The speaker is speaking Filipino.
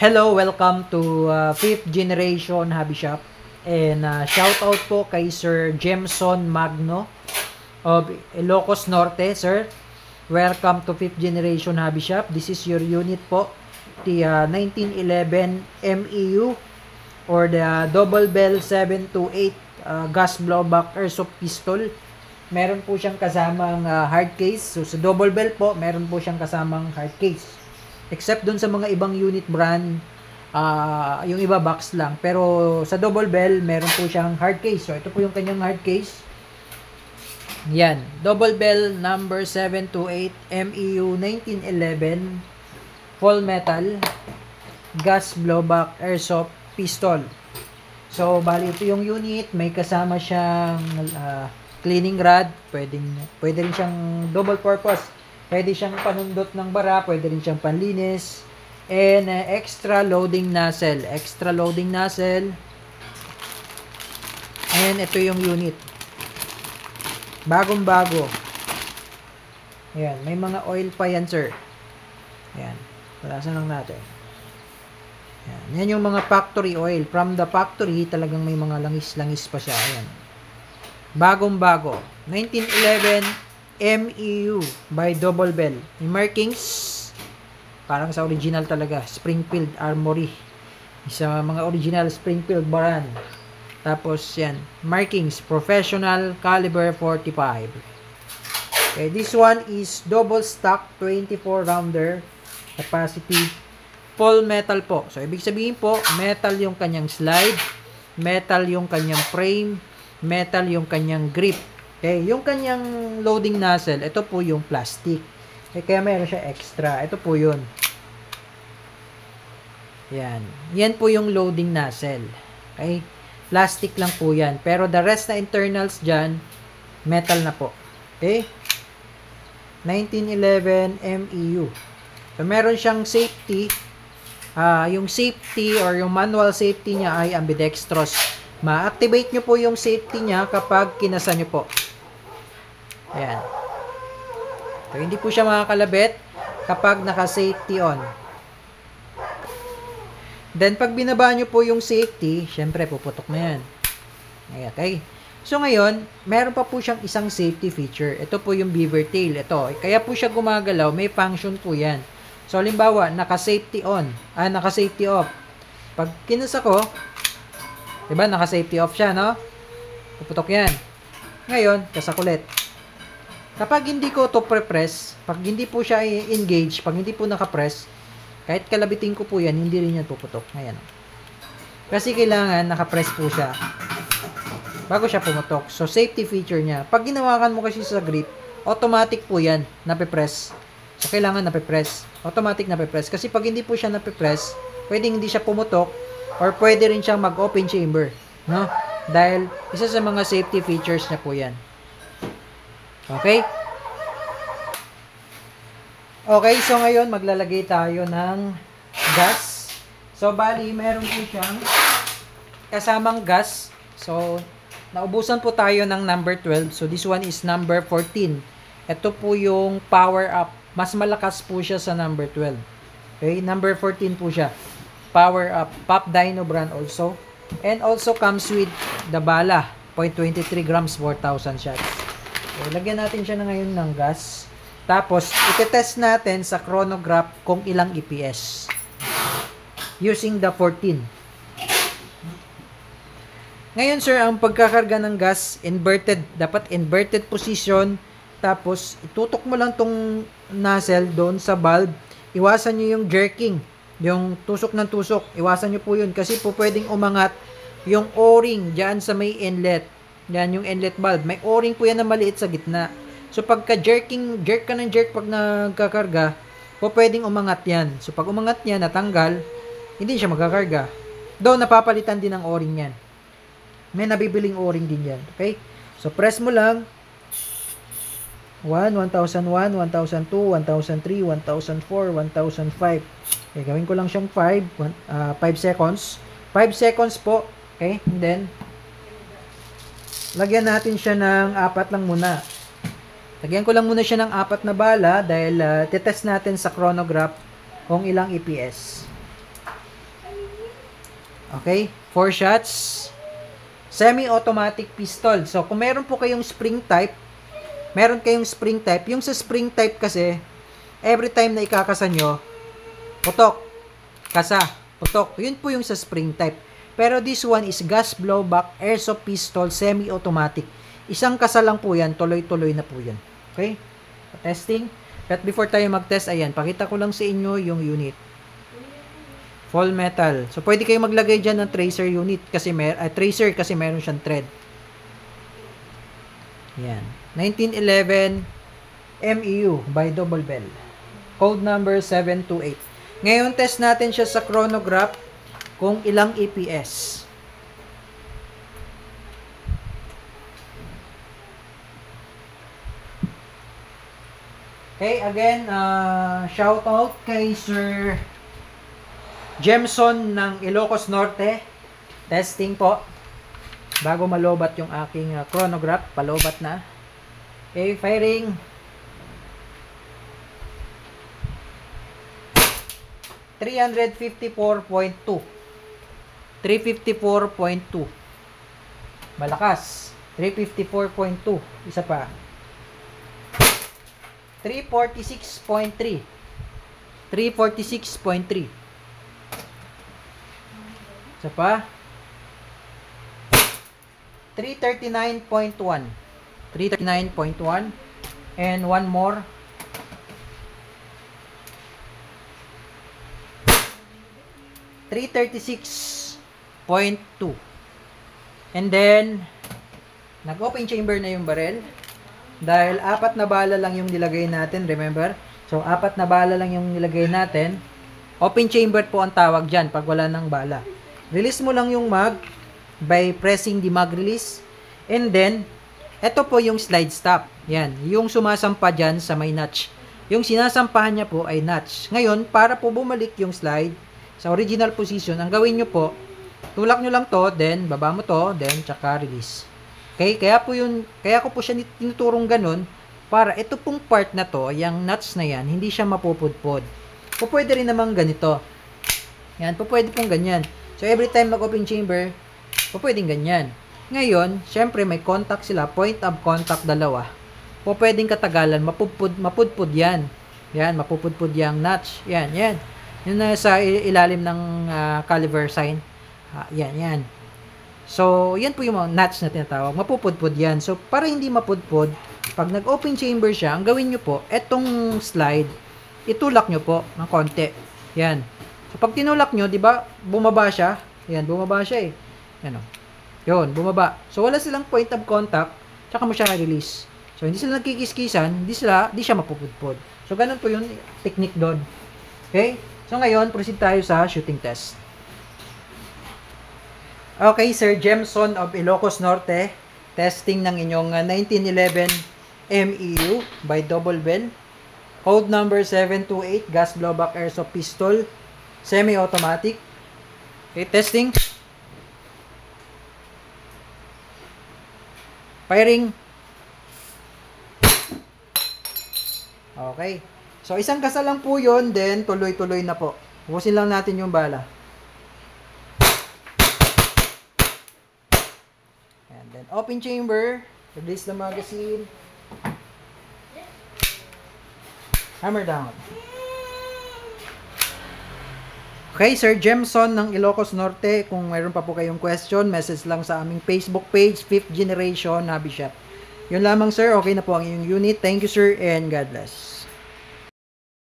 Hello, welcome to 5th generation hobby shop. And shout out po kay Sir Jemson Magno of Ilocos Norte, sir. Welcome to 5th generation hobby shop. This is your unit po, the 1911 MEU or the Double Bell 728 gas blowback airsoft pistol. Meron po siyang kasamang hard case. So sa Double Bell po, meron po siyang kasamang hard case. Except dun sa mga ibang unit brand, yung iba box lang. Pero sa Double Bell, meron po siyang hard case. So ito po yung kanyang hard case. Yan. Double Bell number 728 MEU 1911 full metal gas blowback airsoft pistol. So bali ito yung unit. May kasama siyang cleaning rod. Pwede rin siyang double purpose. Pwede siyang panundot ng bara, pwede rin siyang panlinis. And extra loading nozzle. Extra loading nozzle. And ito yung unit. Bagong-bago. Ayan, may mga oil pa yan, sir. Ayan, palasan lang natin. Ayan, yan yung mga factory oil. From the factory, talagang may mga langis-langis pa siya. Ayan. Bagong-bago. 1911 MEU by Double Bell. Yung markings, parang sa original talaga. Springfield Armory. Sa mga original Springfield brand. Tapos yan. Markings, professional caliber 45. Okay, this one is double stock 24 rounder capacity. Full metal po. So, ibig sabihin po, metal yung kanyang slide. Metal yung kanyang frame. Metal yung kanyang grip. Okay, yung kanyang loading nozzle, ito po yung plastic. Okay, kaya meron siya extra. Ito po yun. Yan. Yan po yung loading nozzle. Okay, plastic lang po yan. Pero the rest na internals dyan, metal na po. Okay, 1911 MEU. So, meron siyang safety. Yung safety or yung manual safety niya ay ambidextrous. Ma-activate nyo po yung safety niya kapag kinasa nyo po. Ayan. So, hindi po siya makakalabit kapag naka-safety on. Then, pag binaba nyo po yung safety, syempre, puputok na yan. Ayan, okay. So, ngayon, meron pa po siyang isang safety feature. Ito po yung beaver tail. Ito. Kaya po siya gumagalaw. May function po yan. So, halimbawa, naka-safety on. Naka-safety off. Pag kinasa ko, diba, naka-safety off siya, no? Puputok yan. Ngayon, kasak ulit. Kapag hindi ko to pre-press, pag hindi po siya engage, pag hindi po naka-press, kahit kalabitin ko po yan, hindi rin yan puputok. Ngayon. Kasi kailangan naka-press po siya bago siya pumutok. So, safety feature niya. Pag ginawakan mo kasi sa grip, automatic po yan, nape-press. So, kailangan nape-press. Automatic nape-press. Kasi pag hindi po siya nape-press, pwedeng hindi siya pumutok or pwede rin siyang mag-open chamber. No? Dahil, isa sa mga safety features niya po yan. Okay? Okay, so ngayon maglalagay tayo ng gas. So, bali, meron po siyang kasamang gas. So, naubusan po tayo ng number 12. So, this one is number 14. Ito po yung power up. Mas malakas po siya sa number 12. Okay, number 14 po siya. Power up. Pop Dino brand also. And also comes with the bala. 0.23 grams, 4,000 shots. So, lagyan natin siya na ngayon ng gas. Tapos, iti-test natin sa chronograph kung ilang EPS. Using the 14. Ngayon, sir, ang pagkakarga ng gas, inverted. Dapat inverted position. Tapos, itutok mo lang tong nozzle doon sa valve. Iwasan nyo yung jerking. Yung tusok ng tusok. Iwasan nyo po yun. Kasi po pwedeng umangat yung o-ring dyan sa may inlet. Yan yung inlet valve. May o-ring po yan na maliit sa gitna. So, pagka jerk ka ng jerk pag nagkakarga, po pwedeng umangat yan. So, pag umangat yan, natanggal, hindi siya magkakarga. Though, napapalitan din ang o-ring yan. May nabibiling o-ring din yan. Okay? So, press mo lang. 1, 1001, 1002, 1003, 1004, 1005. Okay, gawin ko lang siyang 5 seconds. 5 seconds po. Okay? And then, lagyan natin siya ng 4 lang muna. Lagyan ko lang muna siya ng 4 na bala dahil titest natin sa chronograph kung ilang EPS. Okay? 4 shots. Semi-automatic pistol. So, kung meron po kayong spring type, yung sa spring type kasi, every time na ikakasa nyo, putok, kasa, putok. Yun po yung sa spring type. Pero this one is gas blowback airsoft pistol semi-automatic. Isang kasa lang po yan, tuloy-tuloy na po yan. Okay? Testing. But before tayo mag-test, ayan, pakita ko lang sa inyo yung unit. Full metal. So, pwede kayo maglagay dyan ng tracer unit kasi tracer kasi meron siyang thread. Yan. 1911 MEU by Double Bell. Code number 728. Ngayon, test natin siya sa chronograph kung ilang EPS. Okay, again, shout out kay Sir Jemson ng Ilocos Norte. Testing po. Bago malobat yung aking chronograph, palobat na. Okay, firing. $354.2. 354.2. Malakas. 354.2. Isa pa. 346.3. 346.3. Isa pa. 339.1. 339.1. And one more. 336.2. And then, nag-open chamber na yung barrel. Dahil 4 na bala lang yung nilagay natin, remember? So, 4 na bala lang yung nilagay natin. Open chamber po ang tawag dyan pag wala ng bala. Release mo lang yung mag by pressing the mag release. And then, ito po yung slide stop. Yan, yung sumasampa dyan sa may notch. Yung sinasampahan niya po ay notch. Ngayon, para po bumalik yung slide sa original position, ang gawin nyo po, tulak nyo lang to, then baba mo to, then tsaka release. Okay, kaya ko po siya tinuturong ganun para ito pong part na to, yung nuts na yan, hindi siya mapupudpod. Pwede rin naman ganito. Yan, pwede pong ganyan. So, every time mag-open chamber, pwedeng ganyan. Ngayon, syempre may contact sila, point of contact dalawa. Pwedeng katagalan, mapudpod yan. Yan, mapupudpod yung nuts. Yan, yan. Yun na sa ilalim ng caliber sign. Yan, yan. So, yan po yung mga nuts na tinatawag. Mapupudpod yan. So, para hindi mapudpod, pag nag-open chamber siya, ang gawin nyo po, etong slide, itulak nyo po ng konti. Yan. So, pag tinulak nyo, di ba, bumaba siya. Yan, bumaba siya eh. Yan o. Yun, bumaba. So, wala silang point of contact, tsaka mo siya release. So, hindi sila nagkikiskisan, hindi siya mapupudpod. So, ganun po yung technique doon. Okay? So, ngayon, proceed tayo sa shooting test. Okay, Sir Jemson of Ilocos Norte, testing ng inyong 1911 MEU by Double Bell. Code number 728, gas blowback airsoft pistol, semi-automatic. Okay, testing. Firing. Okay. So, isang kasa lang po yun, then tuloy-tuloy na po. Huwasin lang natin yung bala. And then, open chamber. Release the magazine. Hammer down. Okay, Sir Jemson ng Ilocos Norte. Kung mayroon pa po kayong question, message lang sa aming Facebook page, 5th Generation Hobby Shop. Yun lamang, sir. Okay na po ang inyong unit. Thank you, sir, and God bless.